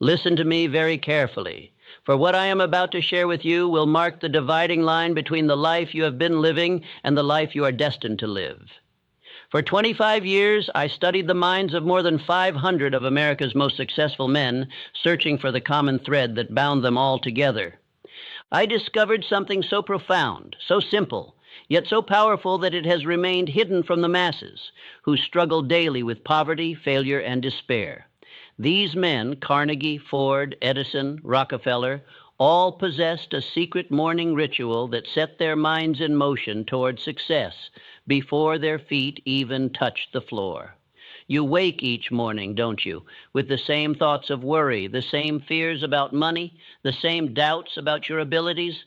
Listen to me very carefully, for what I am about to share with you will mark the dividing line between the life you have been living and the life you are destined to live. For 25 years, I studied the minds of more than 500 of America's most successful men, searching for the common thread that bound them all together. I discovered something so profound, so simple, yet so powerful that it has remained hidden from the masses, who struggle daily with poverty, failure, and despair. These men, Carnegie, Ford, Edison, Rockefeller, all possessed a secret morning ritual that set their minds in motion toward success before their feet even touched the floor. You wake each morning, don't you, with the same thoughts of worry, the same fears about money, the same doubts about your abilities?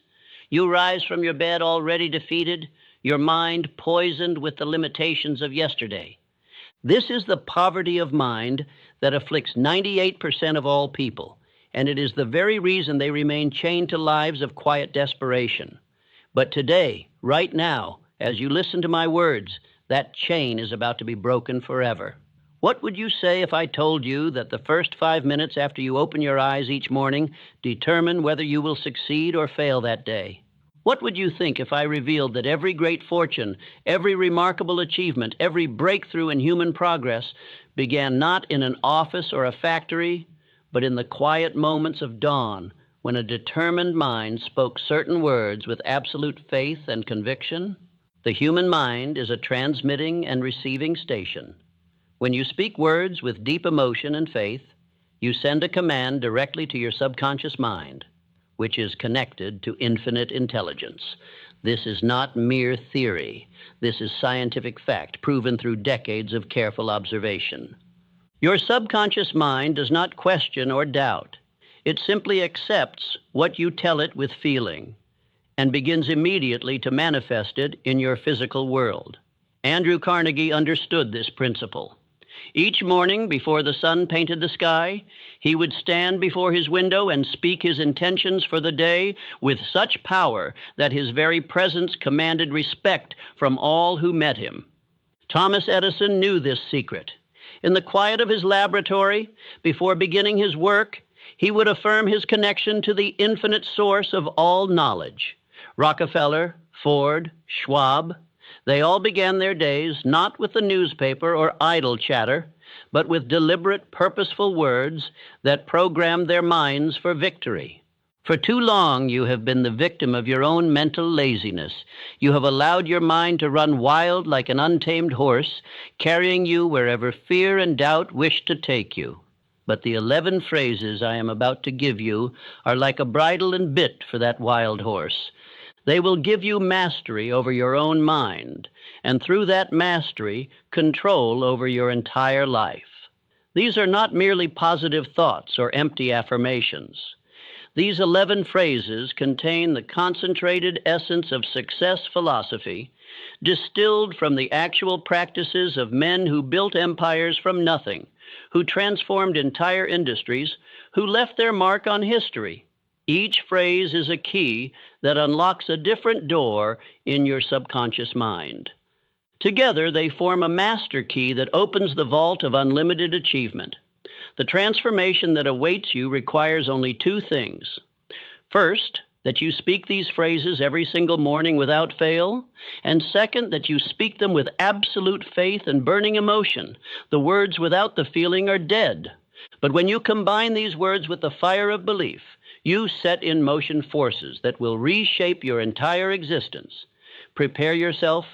You rise from your bed already defeated, your mind poisoned with the limitations of yesterday. This is the poverty of mind that afflicts 98% of all people, and it is the very reason they remain chained to lives of quiet desperation. But today, right now, as you listen to my words, that chain is about to be broken forever. What would you say if I told you that the first 5 minutes after you open your eyes each morning determine whether you will succeed or fail that day? What would you think if I revealed that every great fortune, every remarkable achievement, every breakthrough in human progress began not in an office or a factory, but in the quiet moments of dawn when a determined mind spoke certain words with absolute faith and conviction? The human mind is a transmitting and receiving station. When you speak words with deep emotion and faith, you send a command directly to your subconscious mind, which is connected to infinite intelligence. This is not mere theory. This is scientific fact, proven through decades of careful observation. Your subconscious mind does not question or doubt. It simply accepts what you tell it with feeling and begins immediately to manifest it in your physical world. Andrew Carnegie understood this principle. Each morning, before the sun painted the sky, he would stand before his window and speak his intentions for the day with such power that his very presence commanded respect from all who met him. Thomas Edison knew this secret. In the quiet of his laboratory, before beginning his work, he would affirm his connection to the infinite source of all knowledge. Rockefeller, Ford, Schwab, they all began their days not with the newspaper or idle chatter, but with deliberate, purposeful words that programmed their minds for victory. For too long, you have been the victim of your own mental laziness. You have allowed your mind to run wild like an untamed horse, carrying you wherever fear and doubt wish to take you. But the 11 phrases I am about to give you are like a bridle and bit for that wild horse. They will give you mastery over your own mind, and through that mastery, control over your entire life. These are not merely positive thoughts or empty affirmations. These 11 phrases contain the concentrated essence of success philosophy, distilled from the actual practices of men who built empires from nothing, who transformed entire industries, who left their mark on history. Each phrase is a key that unlocks a different door in your subconscious mind. Together, they form a master key that opens the vault of unlimited achievement. The transformation that awaits you requires only 2 things. First, that you speak these phrases every single morning without fail, and second, that you speak them with absolute faith and burning emotion. The words without the feeling are dead. But when you combine these words with the fire of belief, you set in motion forces that will reshape your entire existence. Prepare yourself,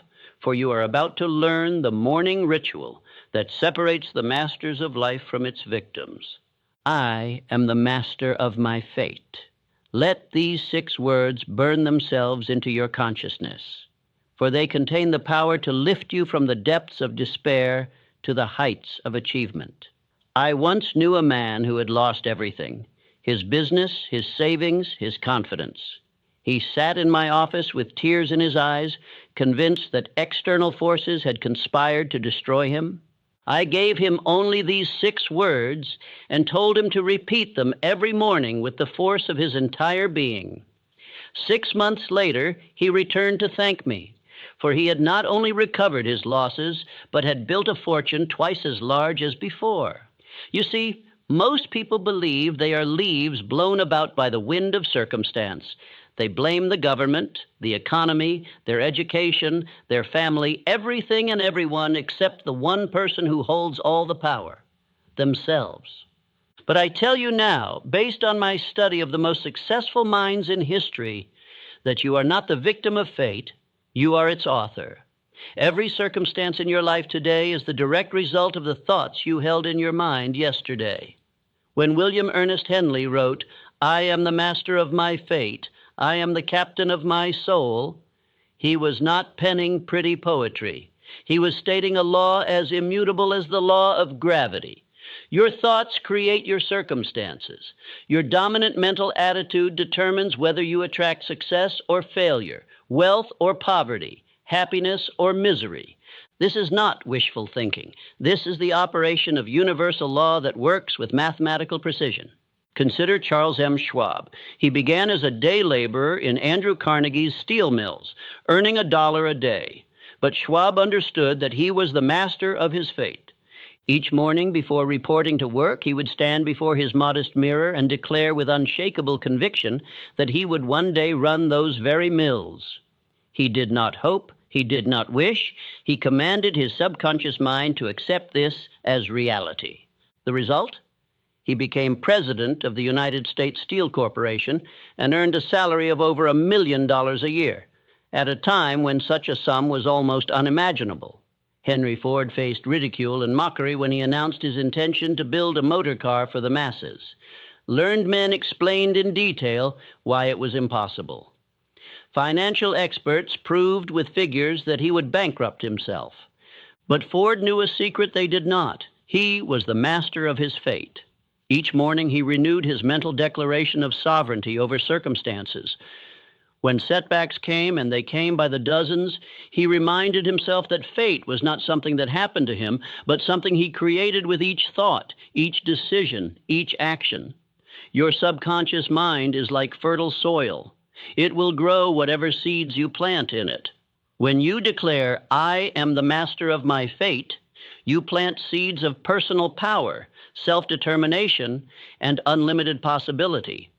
for you are about to learn the morning ritual that separates the masters of life from its victims. I am the master of my fate. Let these 6 words burn themselves into your consciousness, for they contain the power to lift you from the depths of despair to the heights of achievement. I once knew a man who had lost everything: his business, his savings, his confidence. He sat in my office with tears in his eyes, convinced that external forces had conspired to destroy him. I gave him only these 6 words and told him to repeat them every morning with the force of his entire being. 6 months later, he returned to thank me, for he had not only recovered his losses, but had built a fortune twice as large as before. You see, Most people believe they are leaves blown about by the wind of circumstance. They blame the government, the economy, their education, their family, everything and everyone except the one person who holds all the power, themselves. But I tell you now, based on my study of the most successful minds in history, that you are not the victim of fate, you are its author. Every circumstance in your life today is the direct result of the thoughts you held in your mind yesterday. When William Ernest Henley wrote, "I am the master of my fate, I am the captain of my soul," he was not penning pretty poetry. He was stating a law as immutable as the law of gravity. Your thoughts create your circumstances. Your dominant mental attitude determines whether you attract success or failure, wealth or poverty, happiness or misery. This is not wishful thinking. This is the operation of universal law that works with mathematical precision. Consider Charles M. Schwab. He began as a day laborer in Andrew Carnegie's steel mills, earning $1 a day. But Schwab understood that he was the master of his fate. Each morning before reporting to work, he would stand before his modest mirror and declare with unshakable conviction that he would one day run those very mills. He did not hope, he did not wish, he commanded his subconscious mind to accept this as reality. The result? He became president of the United States Steel Corporation and earned a salary of over $1 million a year, at a time when such a sum was almost unimaginable. Henry Ford faced ridicule and mockery when he announced his intention to build a motor car for the masses. Learned men explained in detail why it was impossible. Financial experts proved with figures that he would bankrupt himself. But Ford knew a secret they did not. He was the master of his fate. Each morning he renewed his mental declaration of sovereignty over circumstances. When setbacks came, and they came by the dozens, he reminded himself that fate was not something that happened to him, but something he created with each thought, each decision, each action. Your subconscious mind is like fertile soil. It will grow whatever seeds you plant in it. When you declare, "I am the master of my fate," you plant seeds of personal power, self-determination, and unlimited possibility.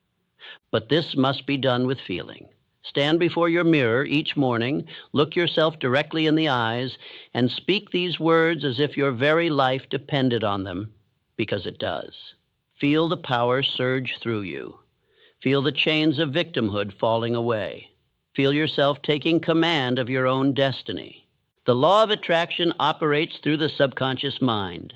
But this must be done with feeling. Stand before your mirror each morning, look yourself directly in the eyes, and speak these words as if your very life depended on them, because it does. Feel the power surge through you. Feel the chains of victimhood falling away. Feel yourself taking command of your own destiny. The law of attraction operates through the subconscious mind.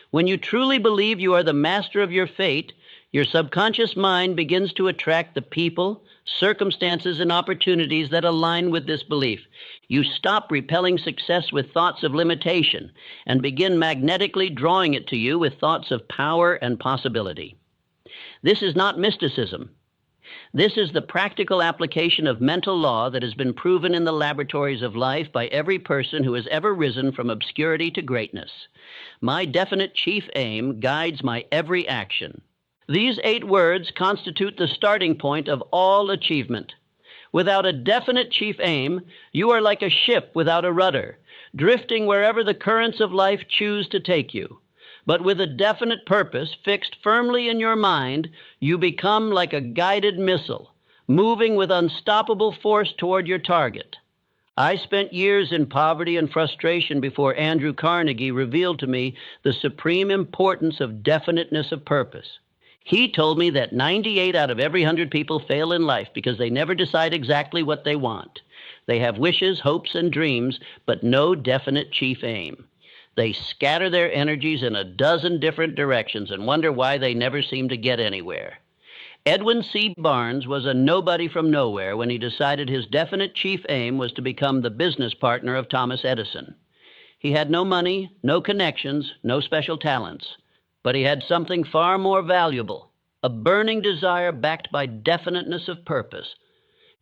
When you truly believe you are the master of your fate, your subconscious mind begins to attract the people, circumstances, and opportunities that align with this belief. You stop repelling success with thoughts of limitation and begin magnetically drawing it to you with thoughts of power and possibility. This is not mysticism. This is the practical application of mental law that has been proven in the laboratories of life by every person who has ever risen from obscurity to greatness. My definite chief aim guides my every action. These 8 words constitute the starting point of all achievement. Without a definite chief aim, you are like a ship without a rudder, drifting wherever the currents of life choose to take you. But with a definite purpose fixed firmly in your mind, you become like a guided missile, moving with unstoppable force toward your target. I spent years in poverty and frustration before Andrew Carnegie revealed to me the supreme importance of definiteness of purpose. He told me that 98 out of every 100 people fail in life because they never decide exactly what they want. They have wishes, hopes, and dreams, but no definite chief aim. They scatter their energies in a dozen different directions and wonder why they never seem to get anywhere. Edwin C. Barnes was a nobody from nowhere when he decided his definite chief aim was to become the business partner of Thomas Edison. He had no money, no connections, no special talents, but he had something far more valuable, a burning desire backed by definiteness of purpose.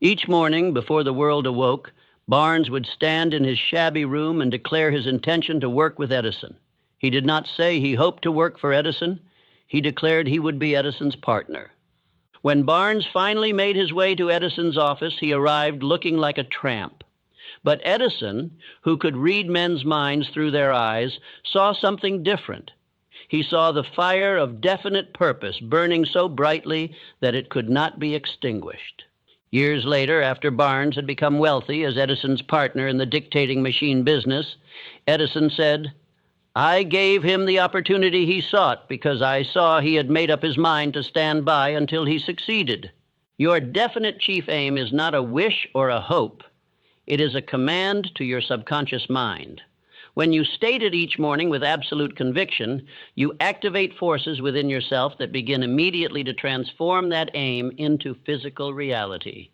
Each morning, before the world awoke, Barnes would stand in his shabby room and declare his intention to work with Edison. He did not say he hoped to work for Edison. He declared he would be Edison's partner. When Barnes finally made his way to Edison's office, he arrived looking like a tramp. But Edison, who could read men's minds through their eyes, saw something different. He saw the fire of definite purpose burning so brightly that it could not be extinguished. Years later, after Barnes had become wealthy as Edison's partner in the dictating machine business, Edison said, "I gave him the opportunity he sought because I saw he had made up his mind to stand by until he succeeded." Your definite chief aim is not a wish or a hope. It is a command to your subconscious mind. When you state it each morning with absolute conviction, you activate forces within yourself that begin immediately to transform that aim into physical reality.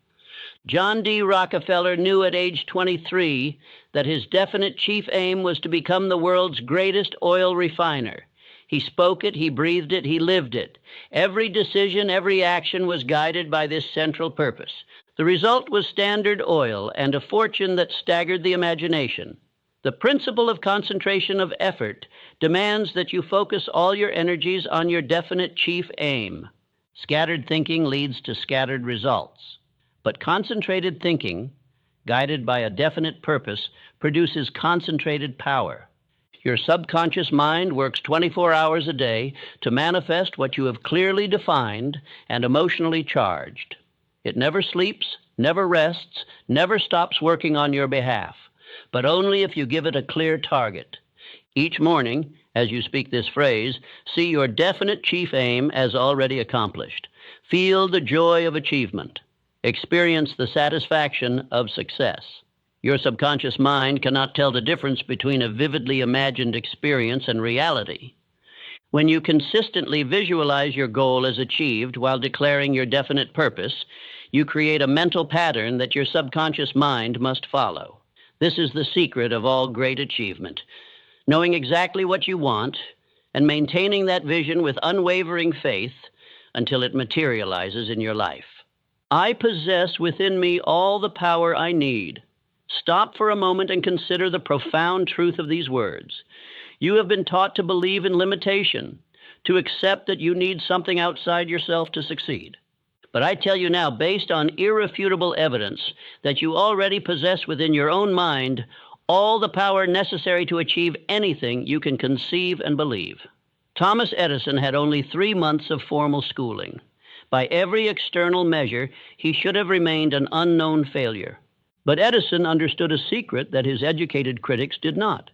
John D. Rockefeller knew at age 23 that his definite chief aim was to become the world's greatest oil refiner. He spoke it, he breathed it, he lived it. Every decision, every action was guided by this central purpose. The result was Standard Oil and a fortune that staggered the imagination. The principle of concentration of effort demands that you focus all your energies on your definite chief aim. Scattered thinking leads to scattered results. But concentrated thinking, guided by a definite purpose, produces concentrated power. Your subconscious mind works 24 hours a day to manifest what you have clearly defined and emotionally charged. It never sleeps, never rests, never stops working on your behalf, but only if you give it a clear target. Each morning, as you speak this phrase, see your definite chief aim as already accomplished. Feel the joy of achievement. Experience the satisfaction of success. Your subconscious mind cannot tell the difference between a vividly imagined experience and reality. When you consistently visualize your goal as achieved while declaring your definite purpose, you create a mental pattern that your subconscious mind must follow. This is the secret of all great achievement. Knowing exactly what you want and maintaining that vision with unwavering faith until it materializes in your life. I possess within me all the power I need. Stop for a moment and consider the profound truth of these words. You have been taught to believe in limitation, to accept that you need something outside yourself to succeed. But I tell you now, based on irrefutable evidence, that you already possess within your own mind all the power necessary to achieve anything you can conceive and believe. Thomas Edison had only 3 months of formal schooling. By every external measure, he should have remained an unknown failure. But Edison understood a secret that his educated critics did not.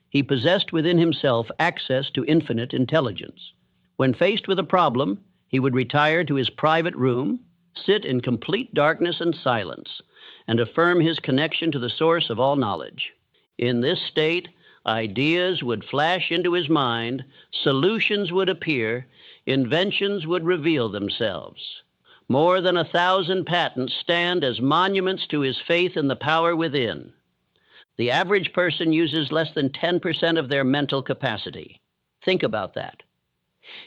He possessed within himself access to infinite intelligence. When faced with a problem, he would retire to his private room, sit in complete darkness and silence, and affirm his connection to the source of all knowledge. In this state, ideas would flash into his mind, solutions would appear, inventions would reveal themselves. More than 1,000 patents stand as monuments to his faith in the power within. The average person uses less than 10% of their mental capacity. Think about that.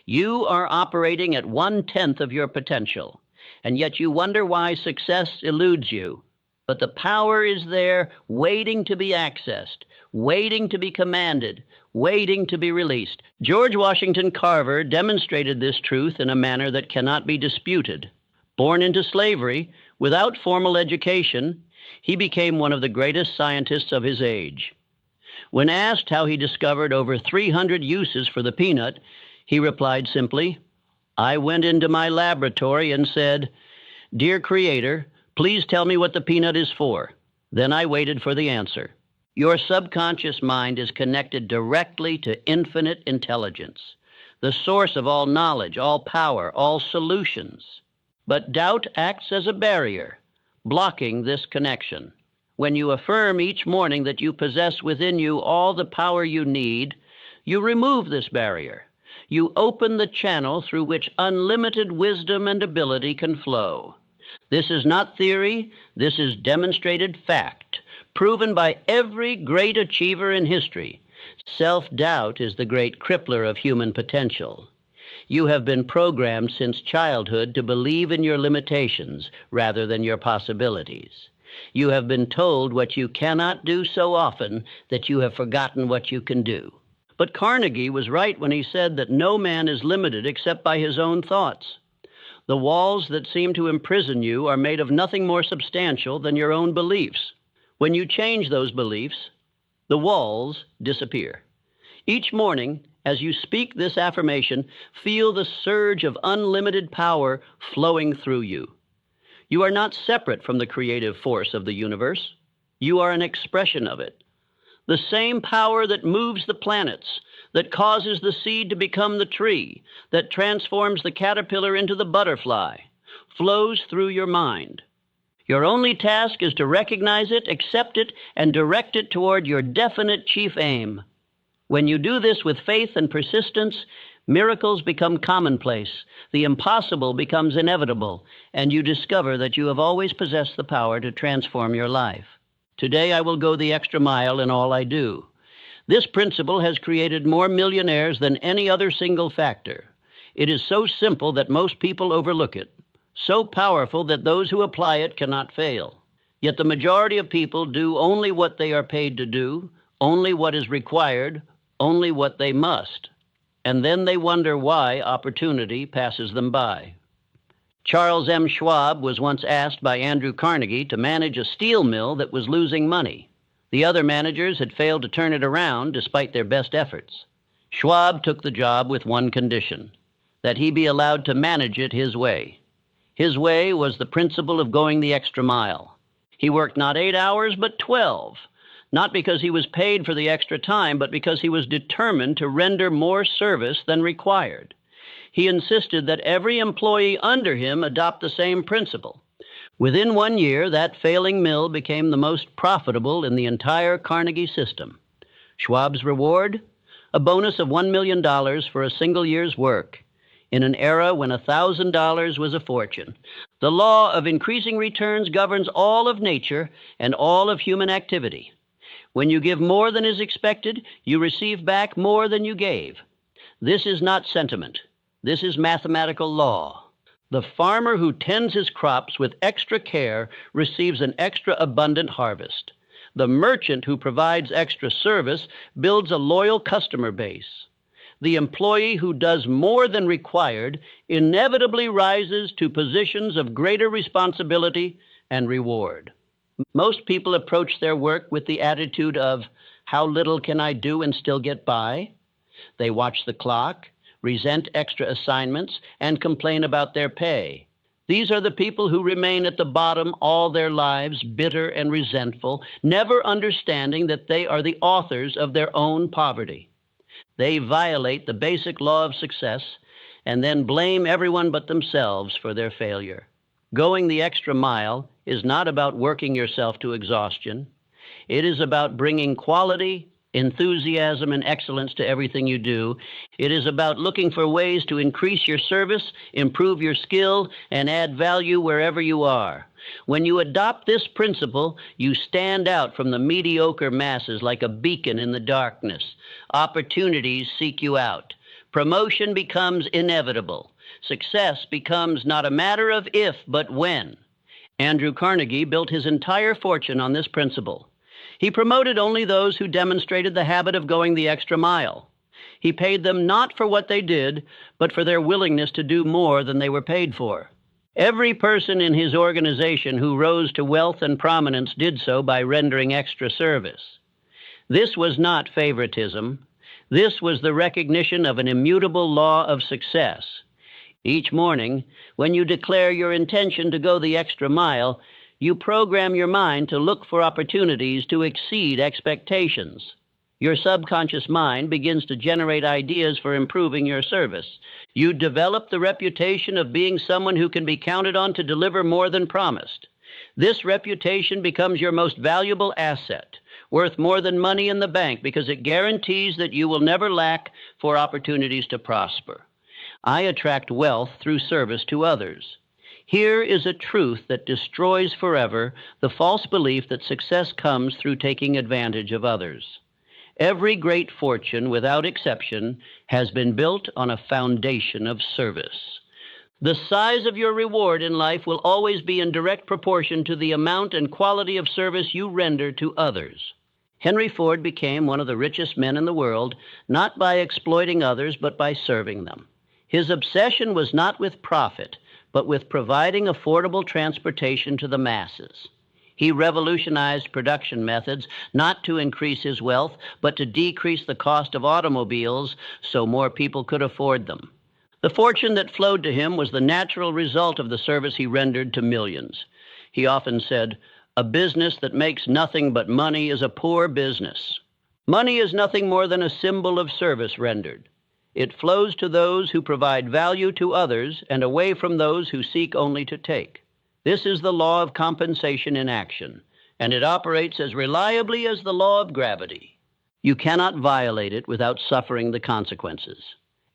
You are operating at 1/10 of your potential, and yet you wonder why success eludes you. But the power is there, waiting to be accessed, waiting to be commanded, waiting to be released. George Washington Carver demonstrated this truth in a manner that cannot be disputed. Born into slavery, without formal education, he became one of the greatest scientists of his age. When asked how he discovered over 300 uses for the peanut, he replied simply, "I went into my laboratory and said, 'Dear Creator, please tell me what the peanut is for.' Then I waited for the answer." Your subconscious mind is connected directly to infinite intelligence, the source of all knowledge, all power, all solutions. But doubt acts as a barrier, blocking this connection. When you affirm each morning that you possess within you all the power you need, you remove this barrier. You open the channel through which unlimited wisdom and ability can flow. This is not theory, this is demonstrated fact, proven by every great achiever in history. Self-doubt is the great crippler of human potential. You have been programmed since childhood to believe in your limitations rather than your possibilities. You have been told what you cannot do so often that you have forgotten what you can do. But Carnegie was right when he said that no man is limited except by his own thoughts. The walls that seem to imprison you are made of nothing more substantial than your own beliefs. When you change those beliefs, the walls disappear. Each morning, As you speak this affirmation, feel the surge of unlimited power flowing through you. You are not separate from the creative force of the universe. You are an expression of it. The same power that moves the planets, that causes the seed to become the tree, that transforms the caterpillar into the butterfly, flows through your mind. Your only task is to recognize it, accept it, and direct it toward your definite chief aim. When you do this with faith and persistence, miracles become commonplace, the impossible becomes inevitable, and you discover that you have always possessed the power to transform your life. Today I will go the extra mile in all I do. This principle has created more millionaires than any other single factor. It is so simple that most people overlook it, so powerful that those who apply it cannot fail. Yet the majority of people do only what they are paid to do, only what is required, only what they must. And then they wonder why opportunity passes them by. Charles M. Schwab was once asked by Andrew Carnegie to manage a steel mill that was losing money. The other managers had failed to turn it around despite their best efforts. Schwab took the job with one condition, that he be allowed to manage it his way. His way was the principle of going the extra mile. He worked not 8 hours, but 12, not because he was paid for the extra time, but because he was determined to render more service than required. He insisted that every employee under him adopt the same principle. Within 1 year, that failing mill became the most profitable in the entire Carnegie system. Schwab's reward? A bonus of $1 million for a single year's work, in an era when $1,000 was a fortune. The law of increasing returns governs all of nature and all of human activity. When you give more than is expected, you receive back more than you gave. This is not sentiment. This is mathematical law. The farmer who tends his crops with extra care receives an extra abundant harvest. The merchant who provides extra service builds a loyal customer base. The employee who does more than required inevitably rises to positions of greater responsibility and reward. Most people approach their work with the attitude of, how little can I do and still get by? They watch the clock, resent extra assignments, and complain about their pay. These are the people who remain at the bottom all their lives, bitter and resentful, never understanding that they are the authors of their own poverty. They violate the basic law of success and then blame everyone but themselves for their failure. Going the extra mile is not about working yourself to exhaustion. It is about bringing quality, enthusiasm, and excellence to everything you do. It is about looking for ways to increase your service, improve your skill, and add value wherever you are. When you adopt this principle, you stand out from the mediocre masses like a beacon in the darkness. Opportunities seek you out. Promotion becomes inevitable. Success becomes not a matter of if, but when. Andrew Carnegie built his entire fortune on this principle. He promoted only those who demonstrated the habit of going the extra mile. He paid them not for what they did, but for their willingness to do more than they were paid for. Every person in his organization who rose to wealth and prominence did so by rendering extra service. This was not favoritism. This was the recognition of an immutable law of success. Each morning, when you declare your intention to go the extra mile, you program your mind to look for opportunities to exceed expectations. Your subconscious mind begins to generate ideas for improving your service. You develop the reputation of being someone who can be counted on to deliver more than promised. This reputation becomes your most valuable asset, worth more than money in the bank because it guarantees that you will never lack for opportunities to prosper. I attract wealth through service to others. Here is a truth that destroys forever the false belief that success comes through taking advantage of others. Every great fortune, without exception, has been built on a foundation of service. The size of your reward in life will always be in direct proportion to the amount and quality of service you render to others. Henry Ford became one of the richest men in the world, not by exploiting others, but by serving them. His obsession was not with profit, but with providing affordable transportation to the masses. He revolutionized production methods not to increase his wealth, but to decrease the cost of automobiles so more people could afford them. The fortune that flowed to him was the natural result of the service he rendered to millions. He often said, "A business that makes nothing but money is a poor business." Money is nothing more than a symbol of service rendered. It flows to those who provide value to others and away from those who seek only to take. This is the law of compensation in action, and it operates as reliably as the law of gravity. You cannot violate it without suffering the consequences.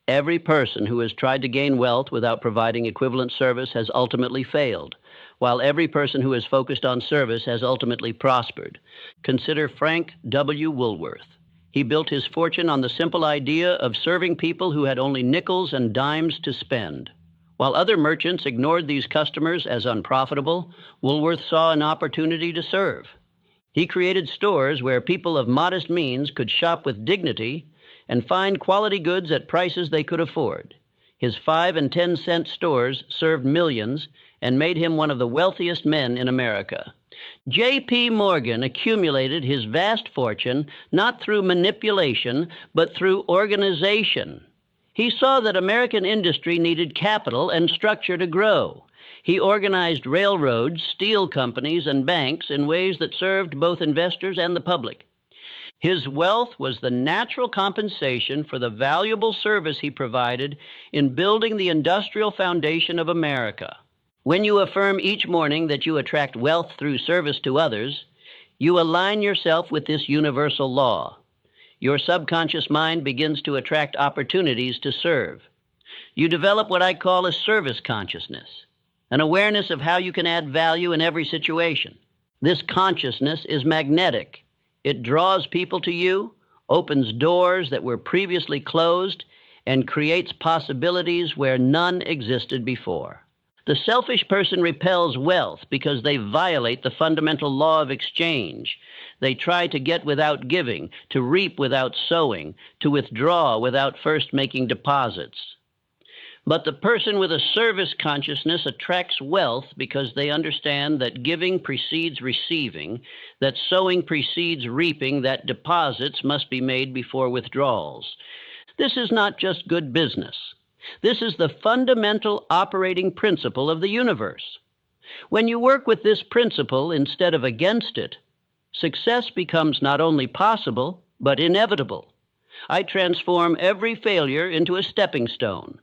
Every person who has tried to gain wealth without providing equivalent service has ultimately failed, while every person who has focused on service has ultimately prospered. Consider Frank W. Woolworth. He built his fortune on the simple idea of serving people who had only nickels and dimes to spend. While other merchants ignored these customers as unprofitable, Woolworth saw an opportunity to serve. He created stores where people of modest means could shop with dignity and find quality goods at prices they could afford. His 5 and 10-cent stores served millions and made him one of the wealthiest men in America. J.P. Morgan accumulated his vast fortune not through manipulation, but through organization. He saw that American industry needed capital and structure to grow. He organized railroads, steel companies, and banks in ways that served both investors and the public. His wealth was the natural compensation for the valuable service he provided in building the industrial foundation of America. When you affirm each morning that you attract wealth through service to others, you align yourself with this universal law. Your subconscious mind begins to attract opportunities to serve. You develop what I call a service consciousness, an awareness of how you can add value in every situation. This consciousness is magnetic. It draws people to you, opens doors that were previously closed, and creates possibilities where none existed before. The selfish person repels wealth because they violate the fundamental law of exchange. They try to get without giving, to reap without sowing, to withdraw without first making deposits. But the person with a service consciousness attracts wealth because they understand that giving precedes receiving, that sowing precedes reaping, that deposits must be made before withdrawals. This is not just good business. This is the fundamental operating principle of the universe. When you work with this principle instead of against it, success becomes not only possible, but inevitable. I transform every failure into a stepping stone.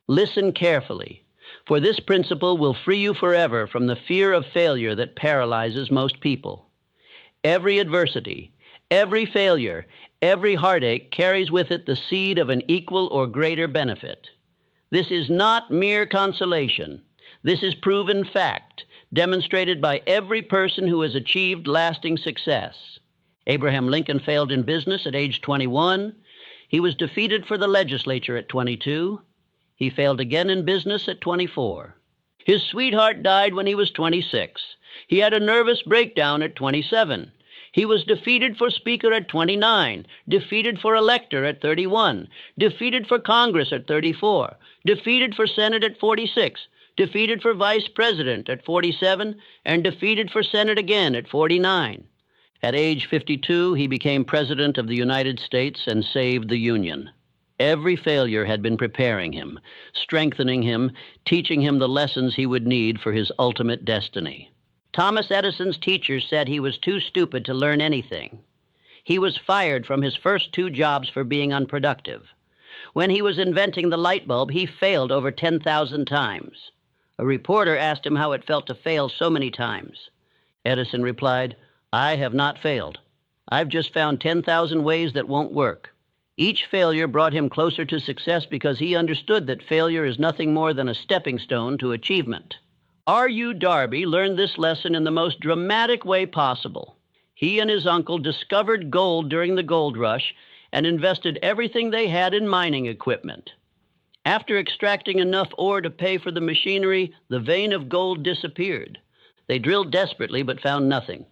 Listen carefully, for this principle will free you forever from the fear of failure that paralyzes most people. Every adversity, every failure, every heartache carries with it the seed of an equal or greater benefit. This is not mere consolation. This is proven fact, demonstrated by every person who has achieved lasting success. Abraham Lincoln failed in business at age 21. He was defeated for the legislature at 22. He failed again in business at 24. His sweetheart died when he was 26. He had a nervous breakdown at 27. He was defeated for Speaker at 29, defeated for Elector at 31, defeated for Congress at 34, defeated for Senate at 46, defeated for Vice President at 47, and defeated for Senate again at 49. At age 52, he became President of the United States and saved the Union. Every failure had been preparing him, strengthening him, teaching him the lessons he would need for his ultimate destiny. Thomas Edison's teachers said he was too stupid to learn anything. He was fired from his first 2 jobs for being unproductive. When he was inventing the light bulb, he failed over 10,000 times. A reporter asked him how it felt to fail so many times. Edison replied, "I have not failed. I've just found 10,000 ways that won't work." Each failure brought him closer to success because he understood that failure is nothing more than a stepping stone to achievement. R.U. Darby learned this lesson in the most dramatic way possible. He and his uncle discovered gold during the gold rush and invested everything they had in mining equipment. After extracting enough ore to pay for the machinery, the vein of gold disappeared. They drilled desperately but found nothing.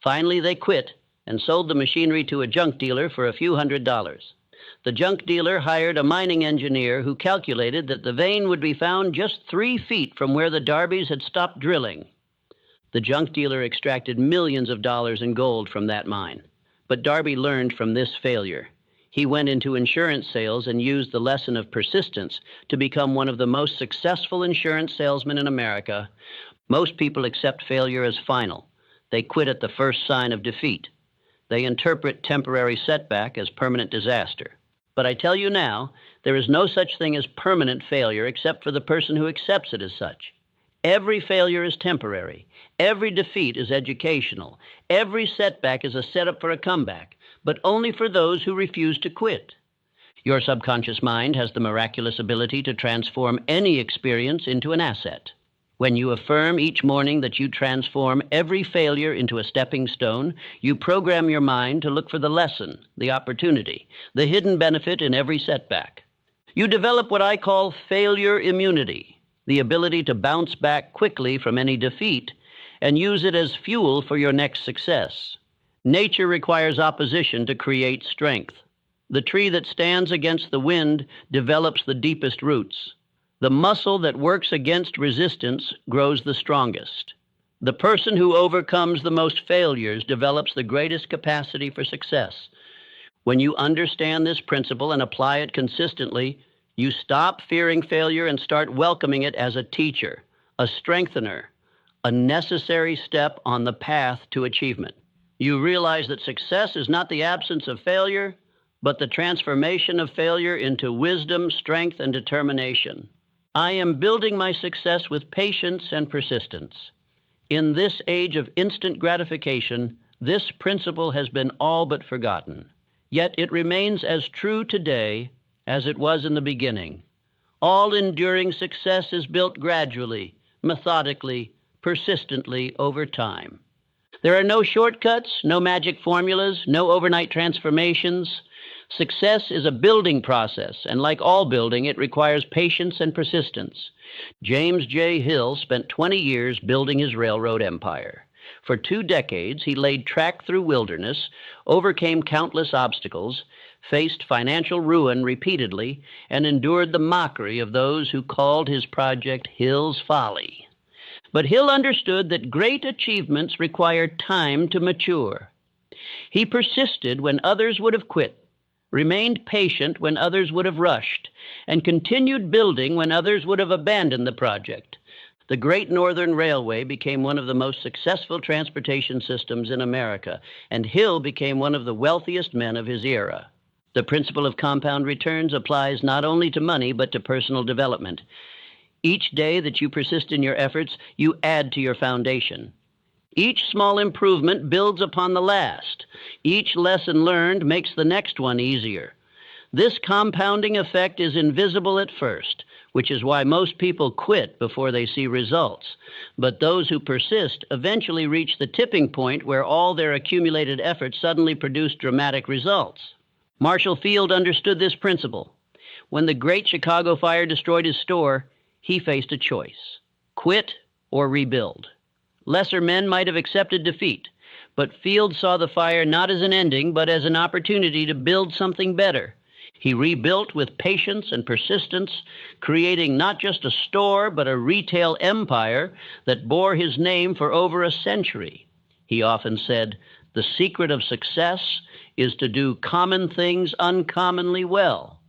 Finally, they quit and sold the machinery to a junk dealer for a few $100s. The junk dealer hired a mining engineer who calculated that the vein would be found just 3 feet from where the Darbys had stopped drilling. The junk dealer extracted millions of dollars in gold from that mine. But Darby learned from this failure. He went into insurance sales and used the lesson of persistence to become one of the most successful insurance salesmen in America. Most people accept failure as final. They quit at the first sign of defeat. They interpret temporary setback as permanent disaster. But I tell you now, there is no such thing as permanent failure except for the person who accepts it as such. Every failure is temporary. Every defeat is educational. Every setback is a setup for a comeback, but only for those who refuse to quit. Your subconscious mind has the miraculous ability to transform any experience into an asset. When you affirm each morning that you transform every failure into a stepping stone, you program your mind to look for the lesson, the opportunity, the hidden benefit in every setback. You develop what I call failure immunity, the ability to bounce back quickly from any defeat and use it as fuel for your next success. Nature requires opposition to create strength. The tree that stands against the wind develops the deepest roots. The muscle that works against resistance grows the strongest. The person who overcomes the most failures develops the greatest capacity for success. When you understand this principle and apply it consistently, you stop fearing failure and start welcoming it as a teacher, a strengthener, a necessary step on the path to achievement. You realize that success is not the absence of failure, but the transformation of failure into wisdom, strength, and determination. I am building my success with patience and persistence. In this age of instant gratification, this principle has been all but forgotten. Yet it remains as true today as it was in the beginning. All enduring success is built gradually, methodically, persistently over time. There are no shortcuts, no magic formulas, no overnight transformations. Success is a building process, and like all building, it requires patience and persistence. James J. Hill spent 20 years building his railroad empire. For 2 decades, he laid track through wilderness, overcame countless obstacles, faced financial ruin repeatedly, and endured the mockery of those who called his project Hill's Folly. But Hill understood that great achievements require time to mature. He persisted when others would have quit, remained patient when others would have rushed, and continued building when others would have abandoned the project. The Great Northern Railway became one of the most successful transportation systems in America, and Hill became one of the wealthiest men of his era. The principle of compound returns applies not only to money, but to personal development. Each day that you persist in your efforts, you add to your foundation. Each small improvement builds upon the last. Each lesson learned makes the next one easier. This compounding effect is invisible at first, which is why most people quit before they see results. But those who persist eventually reach the tipping point where all their accumulated efforts suddenly produce dramatic results. Marshall Field understood this principle. When the Great Chicago Fire destroyed his store, he faced a choice: quit or rebuild. Lesser men might have accepted defeat, but Field saw the fire not as an ending, but as an opportunity to build something better. He rebuilt with patience and persistence, creating not just a store, but a retail empire that bore his name for over a century. He often said, "The secret of success is to do common things uncommonly well."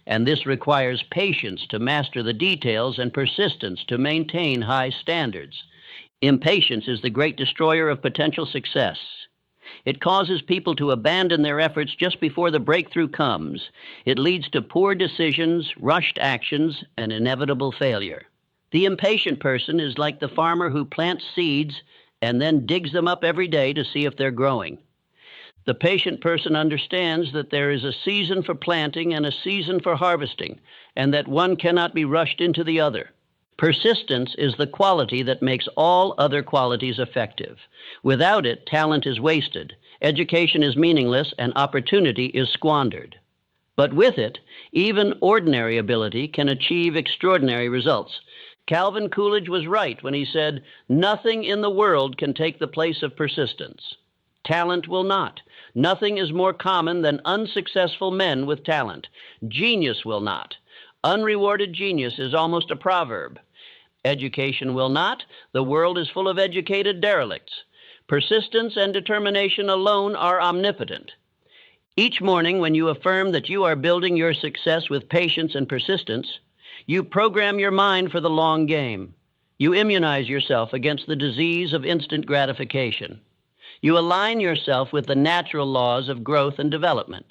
And this requires patience to master the details and persistence to maintain high standards. Impatience is the great destroyer of potential success. It causes people to abandon their efforts just before the breakthrough comes. It leads to poor decisions, rushed actions, and inevitable failure. The impatient person is like the farmer who plants seeds and then digs them up every day to see if they're growing. The patient person understands that there is a season for planting and a season for harvesting, and that one cannot be rushed into the other. Persistence is the quality that makes all other qualities effective. Without it, talent is wasted, education is meaningless, and opportunity is squandered. But with it, even ordinary ability can achieve extraordinary results. Calvin Coolidge was right when he said, "Nothing in the world can take the place of persistence. Talent will not. Nothing is more common than unsuccessful men with talent. Genius will not. Unrewarded genius is almost a proverb. Education will not. The world is full of educated derelicts. Persistence and determination alone are omnipotent. Each morning, when you affirm that you are building your success with patience and persistence, you program your mind for the long game. You immunize yourself against the disease of instant gratification. You align yourself with the natural laws of growth and development.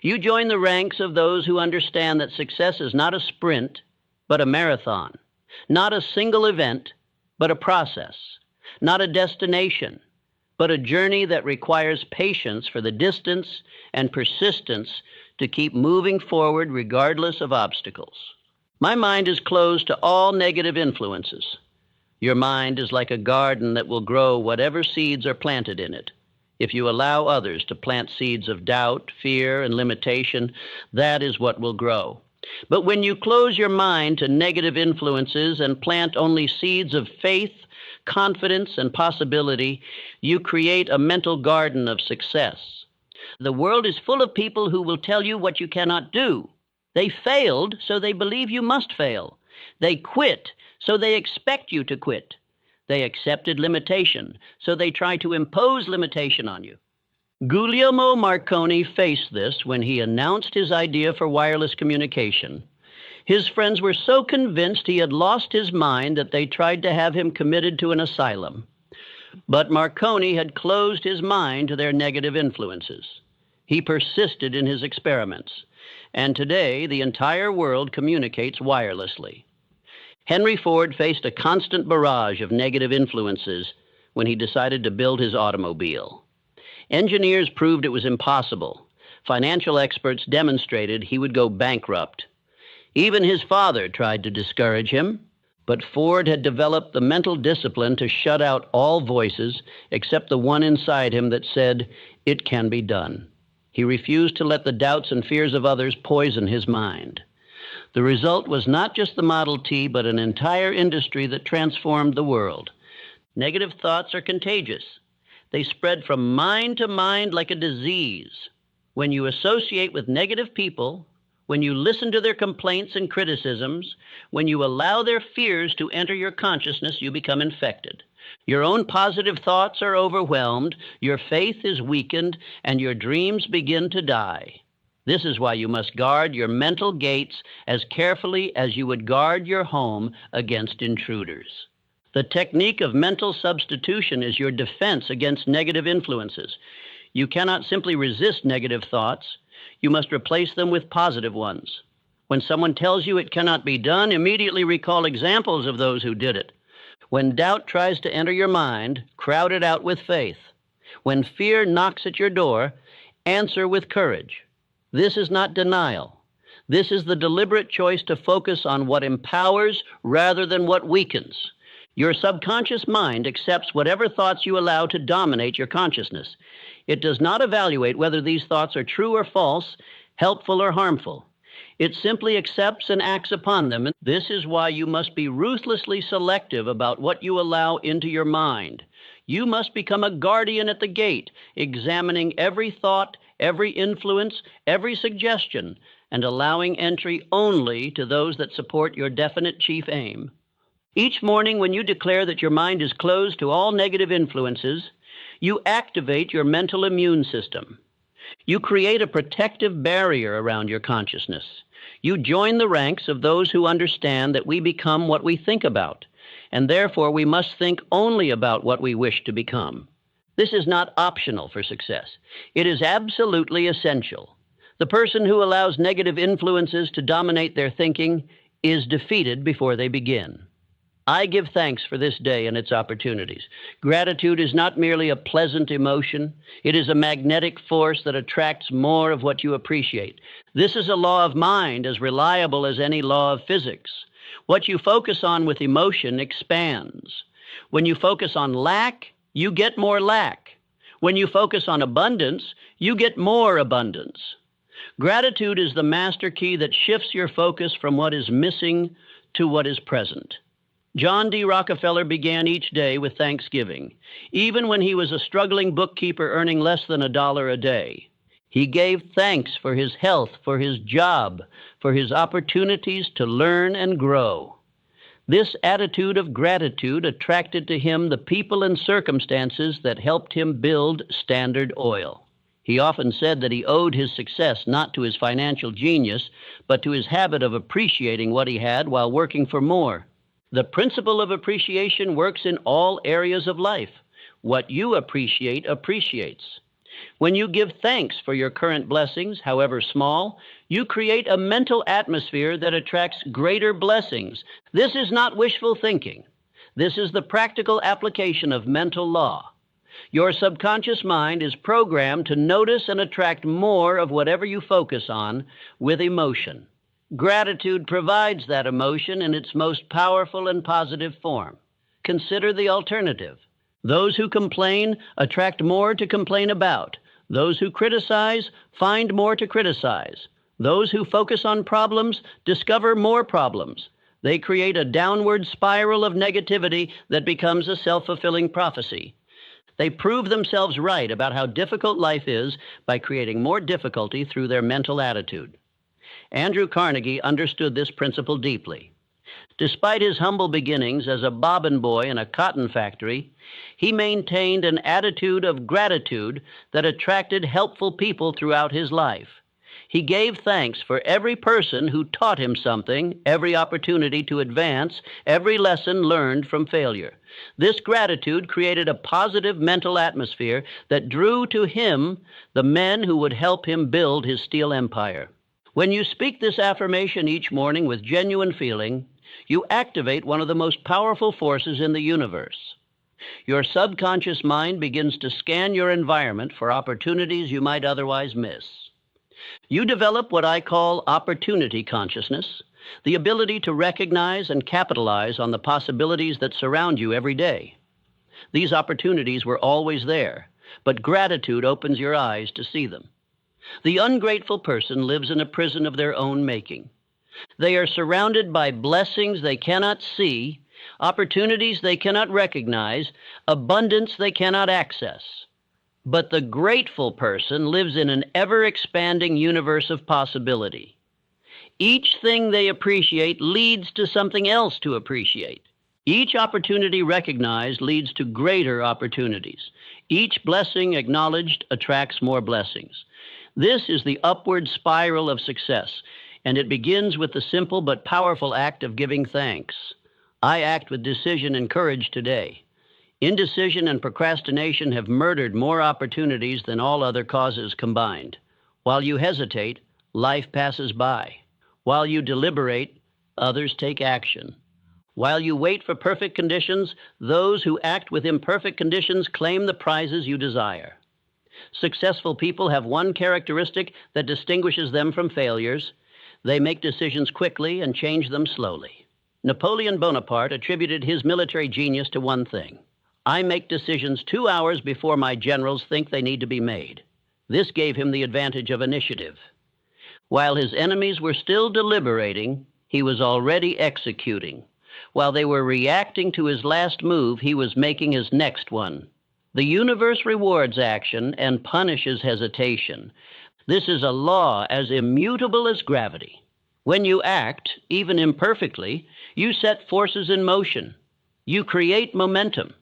You join the ranks of those who understand that success is not a sprint, but a marathon. Not a single event, but a process. Not a destination, but a journey that requires patience for the distance and persistence to keep moving forward regardless of obstacles. My mind is closed to all negative influences. Your mind is like a garden that will grow whatever seeds are planted in it. If you allow others to plant seeds of doubt, fear, and limitation, that is what will grow. But when you close your mind to negative influences and plant only seeds of faith, confidence, and possibility, you create a mental garden of success. The world is full of people who will tell you what you cannot do. They failed, so they believe you must fail. They quit, so they expect you to quit. They accepted limitation, so they try to impose limitation on you. Guglielmo Marconi faced this when he announced his idea for wireless communication. His friends were so convinced he had lost his mind that they tried to have him committed to an asylum. But Marconi had closed his mind to their negative influences. He persisted in his experiments, and today the entire world communicates wirelessly. Henry Ford faced a constant barrage of negative influences when he decided to build his automobile. Engineers proved it was impossible. Financial experts demonstrated he would go bankrupt. Even his father tried to discourage him, but Ford had developed the mental discipline to shut out all voices except the one inside him that said, "It can be done." He refused to let the doubts and fears of others poison his mind. The result was not just the Model T, but an entire industry that transformed the world. Negative thoughts are contagious. They spread from mind to mind like a disease. When you associate with negative people, when you listen to their complaints and criticisms, when you allow their fears to enter your consciousness, you become infected. Your own positive thoughts are overwhelmed, your faith is weakened, and your dreams begin to die. This is why you must guard your mental gates as carefully as you would guard your home against intruders. The technique of mental substitution is your defense against negative influences. You cannot simply resist negative thoughts. You must replace them with positive ones. When someone tells you it cannot be done, immediately recall examples of those who did it. When doubt tries to enter your mind, crowd it out with faith. When fear knocks at your door, answer with courage. This is not denial. This is the deliberate choice to focus on what empowers rather than what weakens. Your subconscious mind accepts whatever thoughts you allow to dominate your consciousness. It does not evaluate whether these thoughts are true or false, helpful or harmful. It simply accepts and acts upon them. And this is why you must be ruthlessly selective about what you allow into your mind. You must become a guardian at the gate, examining every thought, every influence, every suggestion, and allowing entry only to those that support your definite chief aim. Each morning when you declare that your mind is closed to all negative influences, you activate your mental immune system. You create a protective barrier around your consciousness. You join the ranks of those who understand that we become what we think about, and therefore we must think only about what we wish to become. This is not optional for success. It is absolutely essential. The person who allows negative influences to dominate their thinking is defeated before they begin. I give thanks for this day and its opportunities. Gratitude is not merely a pleasant emotion. It is a magnetic force that attracts more of what you appreciate. This is a law of mind as reliable as any law of physics. What you focus on with emotion expands. When you focus on lack, you get more lack. When you focus on abundance, you get more abundance. Gratitude is the master key that shifts your focus from what is missing to what is present. John D. Rockefeller began each day with thanksgiving, even when he was a struggling bookkeeper earning less than $1 a day. He gave thanks for his health, for his job, for his opportunities to learn and grow. This attitude of gratitude attracted to him the people and circumstances that helped him build Standard Oil. He often said that he owed his success not to his financial genius, but to his habit of appreciating what he had while working for more. The principle of appreciation works in all areas of life. What you appreciate appreciates. When you give thanks for your current blessings, however small, you create a mental atmosphere that attracts greater blessings. This is not wishful thinking. This is the practical application of mental law. Your subconscious mind is programmed to notice and attract more of whatever you focus on with emotion. Gratitude provides that emotion in its most powerful and positive form. Consider the alternative. Those who complain attract more to complain about. Those who criticize find more to criticize. Those who focus on problems discover more problems. They create a downward spiral of negativity that becomes a self-fulfilling prophecy. They prove themselves right about how difficult life is by creating more difficulty through their mental attitude. Andrew Carnegie understood this principle deeply. Despite his humble beginnings as a bobbin boy in a cotton factory, he maintained an attitude of gratitude that attracted helpful people throughout his life. He gave thanks for every person who taught him something, every opportunity to advance, every lesson learned from failure. This gratitude created a positive mental atmosphere that drew to him the men who would help him build his steel empire. When you speak this affirmation each morning with genuine feeling, you activate one of the most powerful forces in the universe. Your subconscious mind begins to scan your environment for opportunities you might otherwise miss. You develop what I call opportunity consciousness, the ability to recognize and capitalize on the possibilities that surround you every day. These opportunities were always there, but gratitude opens your eyes to see them. The ungrateful person lives in a prison of their own making. They are surrounded by blessings they cannot see, opportunities they cannot recognize, abundance they cannot access. But the grateful person lives in an ever-expanding universe of possibility. Each thing they appreciate leads to something else to appreciate. Each opportunity recognized leads to greater opportunities. Each blessing acknowledged attracts more blessings. This is the upward spiral of success, and it begins with the simple but powerful act of giving thanks. I act with decision and courage today. Indecision and procrastination have murdered more opportunities than all other causes combined. While you hesitate, life passes by. While you deliberate, others take action. While you wait for perfect conditions, those who act with imperfect conditions claim the prizes you desire. Successful people have one characteristic that distinguishes them from failures. They make decisions quickly and change them slowly. Napoleon Bonaparte attributed his military genius to one thing. I make decisions 2 hours before my generals think they need to be made. This gave him the advantage of initiative. While his enemies were still deliberating, he was already executing. While they were reacting to his last move, he was making his next one. The universe rewards action and punishes hesitation. This is a law as immutable as gravity. When you act, even imperfectly, you set forces in motion. You create momentum.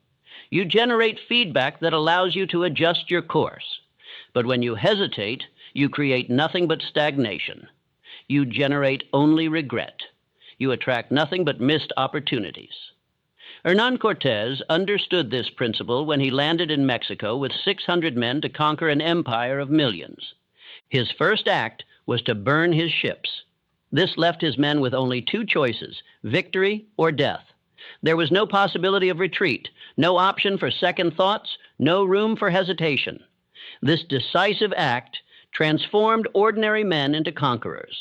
You generate feedback that allows you to adjust your course. But when you hesitate, you create nothing but stagnation. You generate only regret. You attract nothing but missed opportunities. Hernán Cortés understood this principle when he landed in Mexico with 600 men to conquer an empire of millions. His first act was to burn his ships. This left his men with only 2 choices, victory or death. There was no possibility of retreat, no option for second thoughts, no room for hesitation. This decisive act transformed ordinary men into conquerors.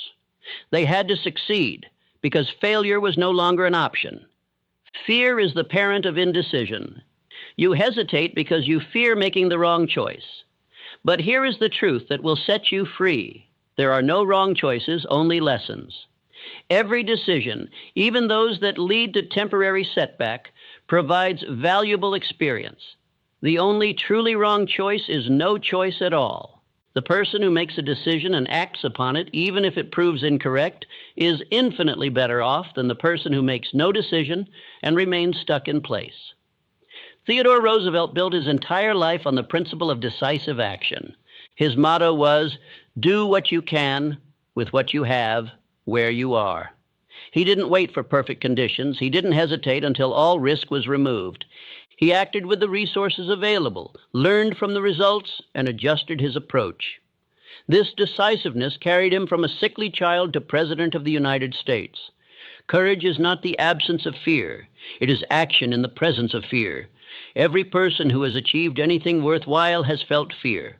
They had to succeed because failure was no longer an option. Fear is the parent of indecision. You hesitate because you fear making the wrong choice. But here is the truth that will set you free. There are no wrong choices, only lessons. Every decision, even those that lead to temporary setback, provides valuable experience. The only truly wrong choice is no choice at all. The person who makes a decision and acts upon it, even if it proves incorrect, is infinitely better off than the person who makes no decision and remains stuck in place. Theodore Roosevelt built his entire life on the principle of decisive action. His motto was, "Do what you can with what you have, where you are." He didn't wait for perfect conditions. He didn't hesitate until all risk was removed. He acted with the resources available, learned from the results, and adjusted his approach. This decisiveness carried him from a sickly child to President of the United States. Courage is not the absence of fear. It is action in the presence of fear. Every person who has achieved anything worthwhile has felt fear.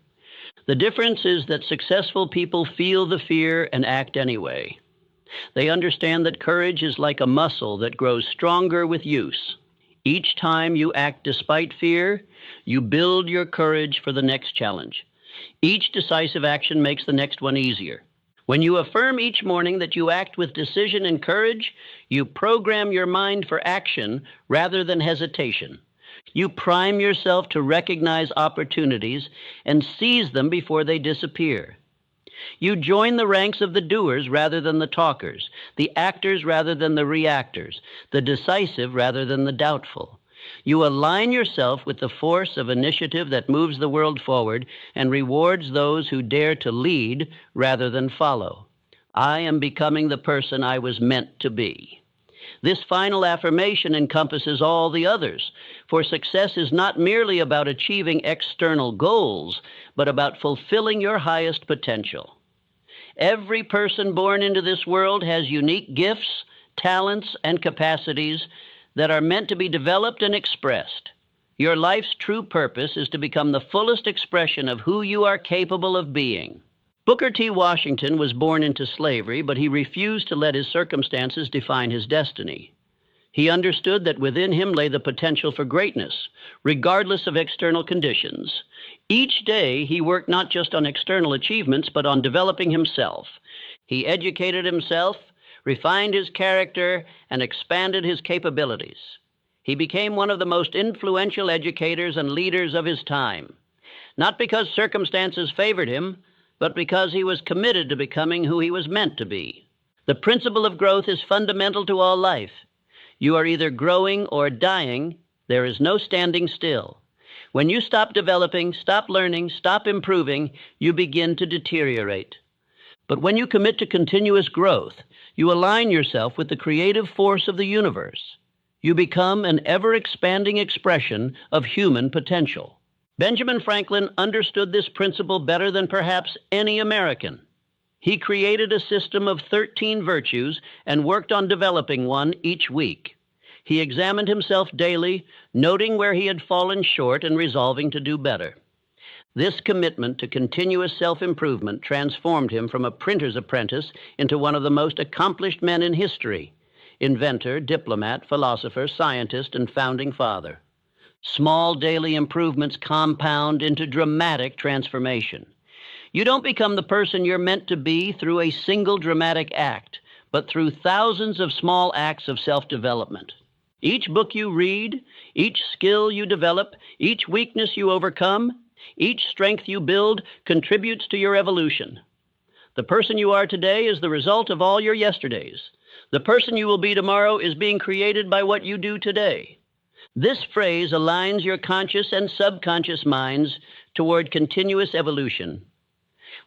The difference is that successful people feel the fear and act anyway. They understand that courage is like a muscle that grows stronger with use. Each time you act despite fear, you build your courage for the next challenge. Each decisive action makes the next one easier. When you affirm each morning that you act with decision and courage, you program your mind for action rather than hesitation. You prime yourself to recognize opportunities and seize them before they disappear. You join the ranks of the doers rather than the talkers, the actors rather than the reactors, the decisive rather than the doubtful. You align yourself with the force of initiative that moves the world forward and rewards those who dare to lead rather than follow. I am becoming the person I was meant to be. This final affirmation encompasses all the others, for success is not merely about achieving external goals, but about fulfilling your highest potential. Every person born into this world has unique gifts, talents, and capacities that are meant to be developed and expressed. Your life's true purpose is to become the fullest expression of who you are capable of being. Booker T. Washington was born into slavery, but he refused to let his circumstances define his destiny. He understood that within him lay the potential for greatness, regardless of external conditions. Each day, he worked not just on external achievements, but on developing himself. He educated himself, refined his character, and expanded his capabilities. He became one of the most influential educators and leaders of his time, not because circumstances favored him, but because he was committed to becoming who he was meant to be. The principle of growth is fundamental to all life. You are either growing or dying. There is no standing still. When you stop developing, stop learning, stop improving, you begin to deteriorate. But when you commit to continuous growth, you align yourself with the creative force of the universe. You become an ever-expanding expression of human potential. Benjamin Franklin understood this principle better than perhaps any American. He created a system of 13 virtues and worked on developing one each week. He examined himself daily, noting where he had fallen short and resolving to do better. This commitment to continuous self-improvement transformed him from a printer's apprentice into one of the most accomplished men in history: inventor, diplomat, philosopher, scientist, and founding father. Small daily improvements compound into dramatic transformation. You don't become the person you're meant to be through a single dramatic act, but through thousands of small acts of self-development. Each book you read, each skill you develop, each weakness you overcome, each strength you build contributes to your evolution. The person you are today is the result of all your yesterdays. The person you will be tomorrow is being created by what you do today. This phrase aligns your conscious and subconscious minds toward continuous evolution.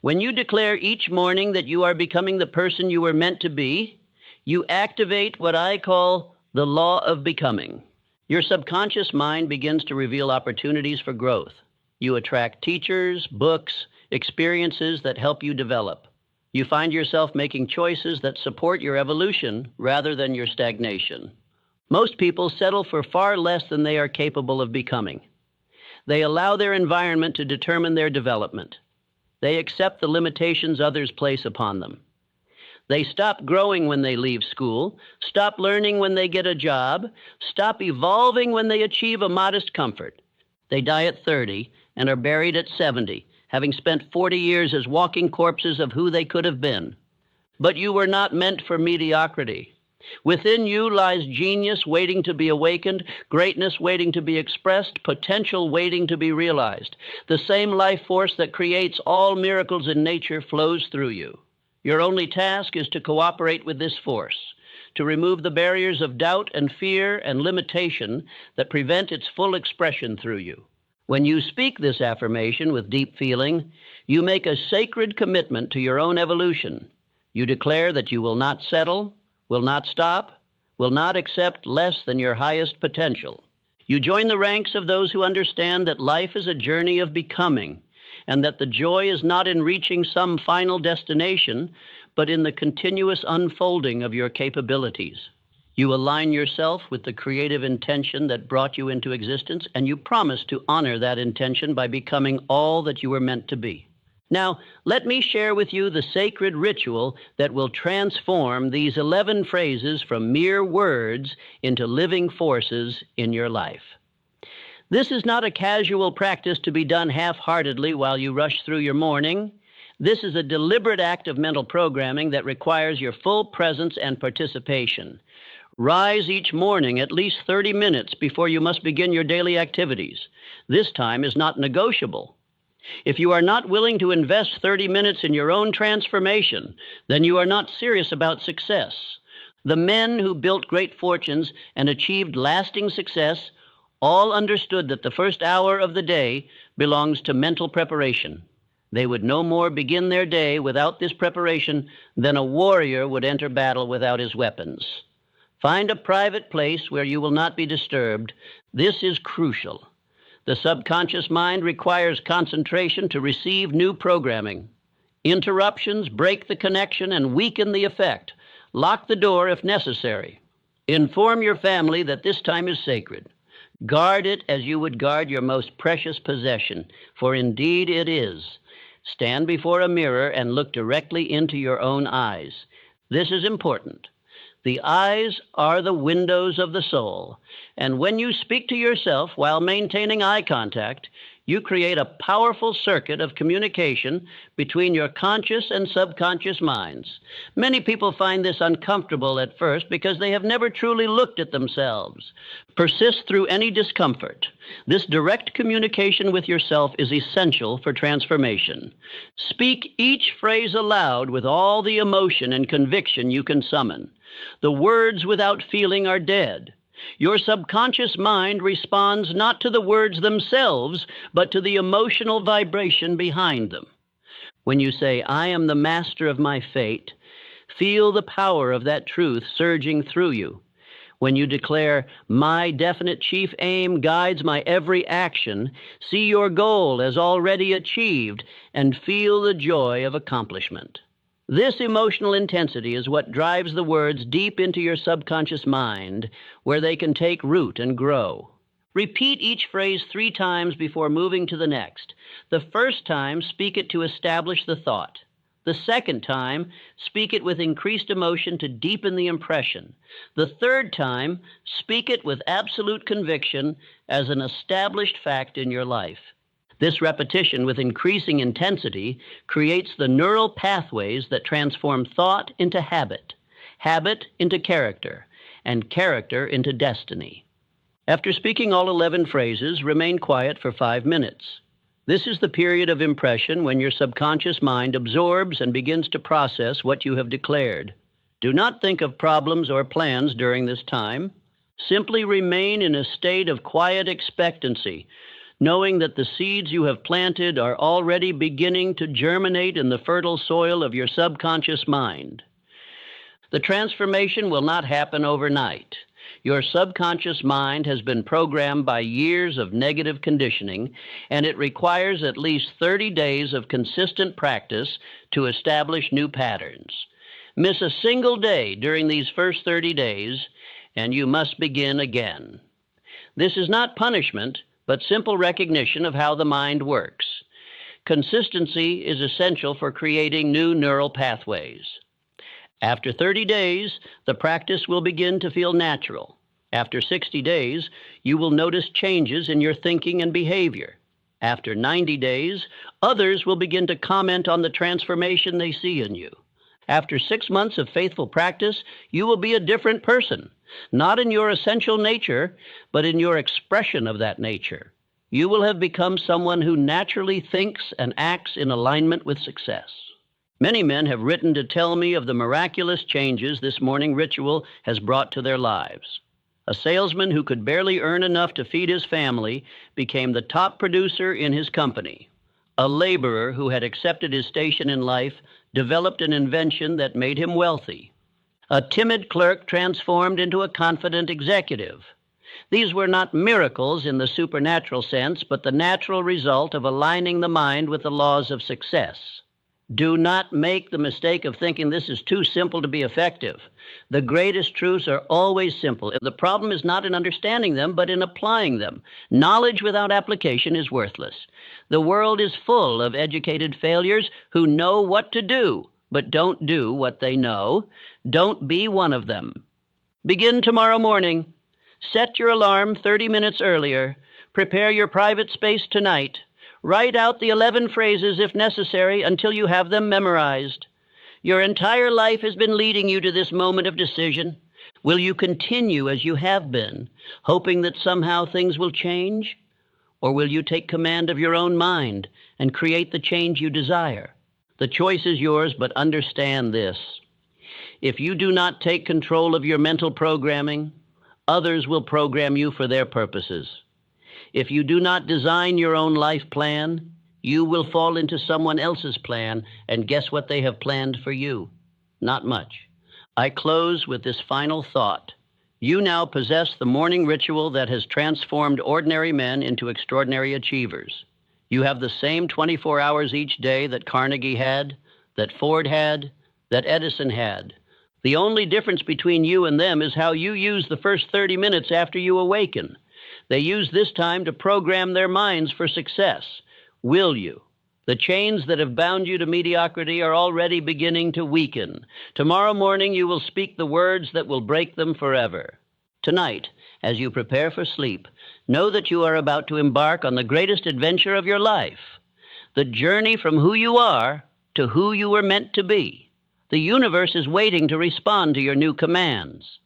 When you declare each morning that you are becoming the person you were meant to be, you activate what I call the law of becoming. Your subconscious mind begins to reveal opportunities for growth. You attract teachers, books, experiences that help you develop. You find yourself making choices that support your evolution rather than your stagnation. Most people settle for far less than they are capable of becoming. They allow their environment to determine their development. They accept the limitations others place upon them. They stop growing when they leave school, stop learning when they get a job, stop evolving when they achieve a modest comfort. They die at 30 and are buried at 70, having spent 40 years as walking corpses of who they could have been. But you were not meant for mediocrity. Within you lies genius waiting to be awakened, greatness waiting to be expressed, potential waiting to be realized. The same life force that creates all miracles in nature flows through you. Your only task is to cooperate with this force, to remove the barriers of doubt and fear and limitation that prevent its full expression through you. When you speak this affirmation with deep feeling, you make a sacred commitment to your own evolution. You declare that you will not settle, will not stop, will not accept less than your highest potential. You join the ranks of those who understand that life is a journey of becoming, and that the joy is not in reaching some final destination, but in the continuous unfolding of your capabilities. You align yourself with the creative intention that brought you into existence, and you promise to honor that intention by becoming all that you were meant to be. Now, let me share with you the sacred ritual that will transform these 11 phrases from mere words into living forces in your life. This is not a casual practice to be done half-heartedly while you rush through your morning. This is a deliberate act of mental programming that requires your full presence and participation. Rise each morning at least 30 minutes before you must begin your daily activities. This time is not negotiable. If you are not willing to invest 30 minutes in your own transformation, then you are not serious about success. The men who built great fortunes and achieved lasting success all understood that the first hour of the day belongs to mental preparation. They would no more begin their day without this preparation than a warrior would enter battle without his weapons. Find a private place where you will not be disturbed. This is crucial. The subconscious mind requires concentration to receive new programming. Interruptions break the connection and weaken the effect. Lock the door if necessary. Inform your family that this time is sacred. Guard it as you would guard your most precious possession, for indeed it is. Stand before a mirror and look directly into your own eyes. This is important. The eyes are the windows of the soul, and when you speak to yourself while maintaining eye contact, you create a powerful circuit of communication between your conscious and subconscious minds. Many people find this uncomfortable at first because they have never truly looked at themselves. Persist through any discomfort. This direct communication with yourself is essential for transformation. Speak each phrase aloud with all the emotion and conviction you can summon. The words without feeling are dead. Your subconscious mind responds not to the words themselves, but to the emotional vibration behind them. When you say, "I am the master of my fate," feel the power of that truth surging through you. When you declare, "My definite chief aim guides my every action," see your goal as already achieved and feel the joy of accomplishment. This emotional intensity is what drives the words deep into your subconscious mind, where they can take root and grow. Repeat each phrase 3 times before moving to the next. The first time, speak it to establish the thought. The second time, speak it with increased emotion to deepen the impression. The third time, speak it with absolute conviction as an established fact in your life. This repetition with increasing intensity creates the neural pathways that transform thought into habit, habit into character, and character into destiny. After speaking all 11 phrases, remain quiet for 5 minutes. This is the period of impression when your subconscious mind absorbs and begins to process what you have declared. Do not think of problems or plans during this time. Simply remain in a state of quiet expectancy, knowing that the seeds you have planted are already beginning to germinate in the fertile soil of your subconscious mind. The transformation will not happen overnight. Your subconscious mind has been programmed by years of negative conditioning, and it requires at least 30 days of consistent practice to establish new patterns. Miss a single day during these first 30 days, and you must begin again. This is not punishment, but simple recognition of how the mind works. Consistency is essential for creating new neural pathways. After 30 days, the practice will begin to feel natural. After 60 days, you will notice changes in your thinking and behavior. After 90 days, others will begin to comment on the transformation they see in you. After 6 months of faithful practice, you will be a different person, not in your essential nature, but in your expression of that nature. You will have become someone who naturally thinks and acts in alignment with success. Many men have written to tell me of the miraculous changes this morning ritual has brought to their lives. A salesman who could barely earn enough to feed his family became the top producer in his company. A laborer who had accepted his station in life developed an invention that made him wealthy. A timid clerk transformed into a confident executive. These were not miracles in the supernatural sense, but the natural result of aligning the mind with the laws of success. Do not make the mistake of thinking this is too simple to be effective. The greatest truths are always simple. The problem is not in understanding them, but in applying them. Knowledge without application is worthless. The world is full of educated failures who know what to do, but don't do what they know. Don't be one of them. Begin tomorrow morning. Set your alarm 30 minutes earlier. Prepare your private space tonight. Write out the 11 phrases if necessary until you have them memorized. Your entire life has been leading you to this moment of decision. Will you continue as you have been, hoping that somehow things will change? Or will you take command of your own mind and create the change you desire? The choice is yours, but understand this. If you do not take control of your mental programming, others will program you for their purposes. If you do not design your own life plan, you will fall into someone else's plan, and guess what they have planned for you? Not much. I close with this final thought. You now possess the morning ritual that has transformed ordinary men into extraordinary achievers. You have the same 24 hours each day that Carnegie had, that Ford had, that Edison had. The only difference between you and them is how you use the first 30 minutes after you awaken. They use this time to program their minds for success. Will you? The chains that have bound you to mediocrity are already beginning to weaken. Tomorrow morning you will speak the words that will break them forever. Tonight, as you prepare for sleep, know that you are about to embark on the greatest adventure of your life. The journey from who you are to who you were meant to be. The universe is waiting to respond to your new commands.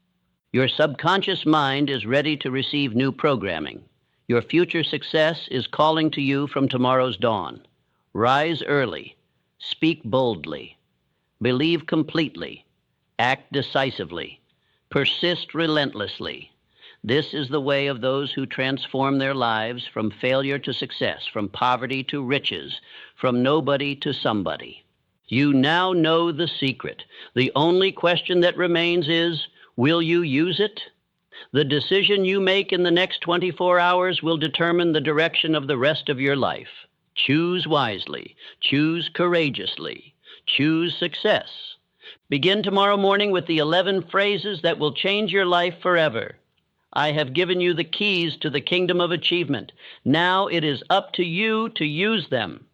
Your subconscious mind is ready to receive new programming. Your future success is calling to you from tomorrow's dawn. Rise early. Speak boldly. Believe completely. Act decisively. Persist relentlessly. This is the way of those who transform their lives from failure to success, from poverty to riches, from nobody to somebody. You now know the secret. The only question that remains is, will you use it? The decision you make in the next 24 hours will determine the direction of the rest of your life. Choose wisely. Choose courageously. Choose success. Begin tomorrow morning with the 11 phrases that will change your life forever. I have given you the keys to the kingdom of achievement. Now it is up to you to use them.